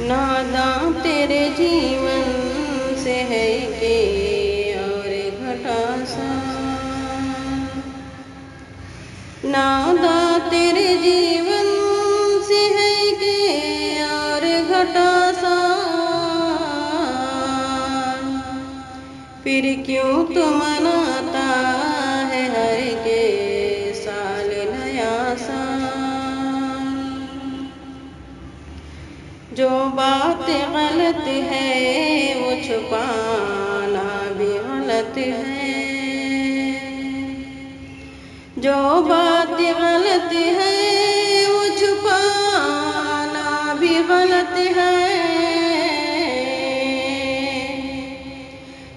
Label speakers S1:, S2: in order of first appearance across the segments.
S1: नादां तेरे जीवन से है के और घटा सा। नादा तेरे जीवन से है के और घटा सा। फिर क्यों तू मनाता है हर के साल नया सा। जो बात गलत है वो छुपाना भी गलत है। जो बात गलत है वो छुपाना भी गलत है।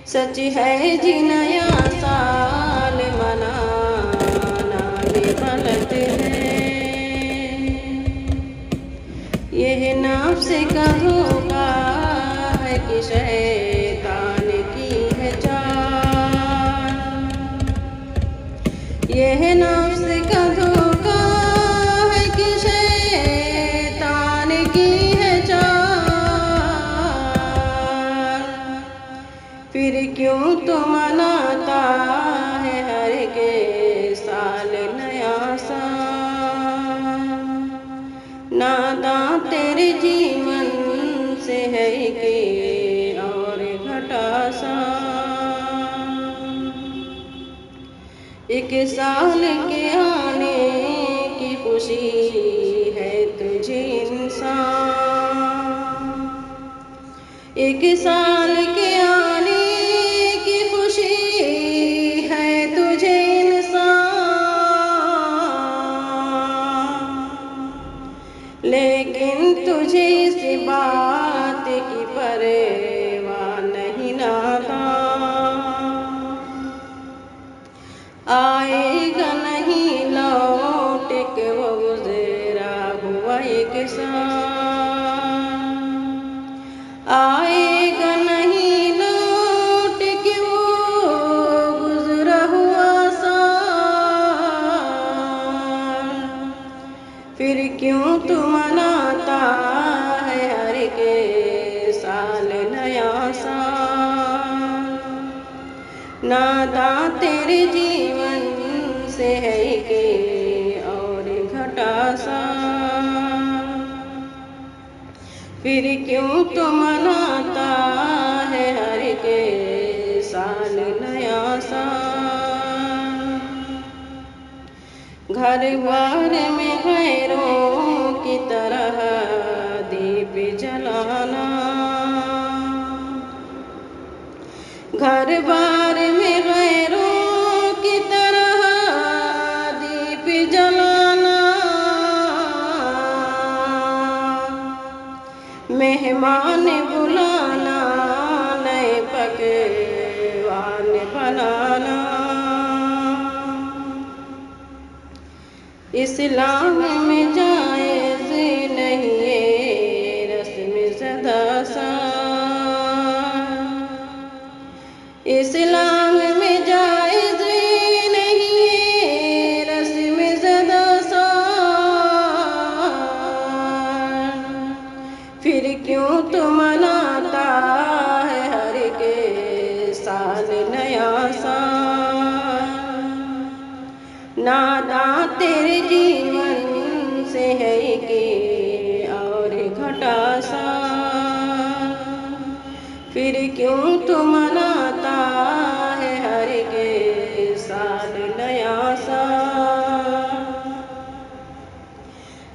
S1: सच है जी नया साल मनाना भी गलत है। यह नफ्स का धोखा है कि शैतान की है चाल। यह नफ्स का धोखा है कि शैतान की है चाल। फिर क्यों तो मनाता है हर के साल नया सा। नादां तेरे जीवन से है के और घटा सा। एक साल के आने की खुशी है तुझे इंसान। एक साल के आने की खुशी है तुझे इंसान। लेकिन तुझे इस बात की परवाह नहीं नादा। आएगा नहीं लौट के वो गुज़रा हुआ एक साल। आएगा नहीं लौट के वो गुज़रा हुआ साल। फिर क्यों तू मनाता है हर के साल नया साल। नादां तेरे जीवन से है के और घटा सा। फिर क्यों तू मनाता है हर के साल नया साल। घर बार में गैरों की तरह दीप जलाना। घर बार में गैरों की तरह दीप जलाना। मेहमान बुलाना नए पकवान बनाना। इस्लाम में जायज़ नहीं ये रस्म ज़दा सा। इस्लाम में जायज़ नहीं ये रस्म ज़दा सा। फिर क्यों तू मनाता है हर के साल नया साल। नादां तेरे जीवन से है के और घटा सा। फिर क्यों तू मनाता है हर के साल नया सा।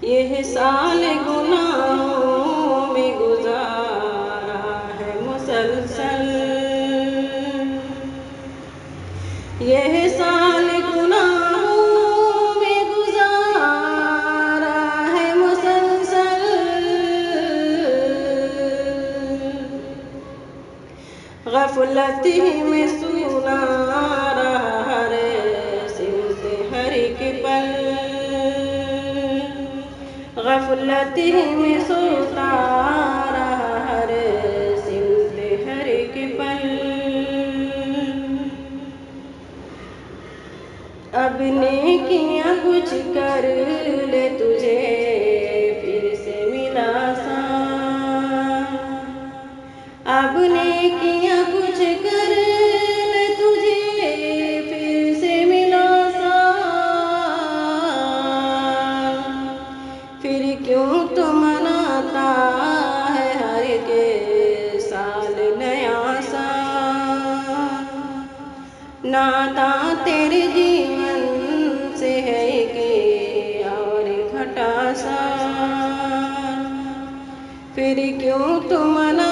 S1: यह साल गुनाहों में गुजारा है मुसलसल। यह साल गुनाहों में गुजारा है मुसलसल। गफलत में सुना रहा हर सिमत हर एक पल। गफलत में सोता रहा हर सिमत हर एक पल। अब नेकियां कुछ कर ले तुझे फिर से मिला सा। अब ने किया कुछ कर न तुझे फिर से मिला सा, फिर क्यों तो मनाता है हर के साल नया सा। नाता तेरे जीवन से है कि और घटा सा, फिर क्यों तो मना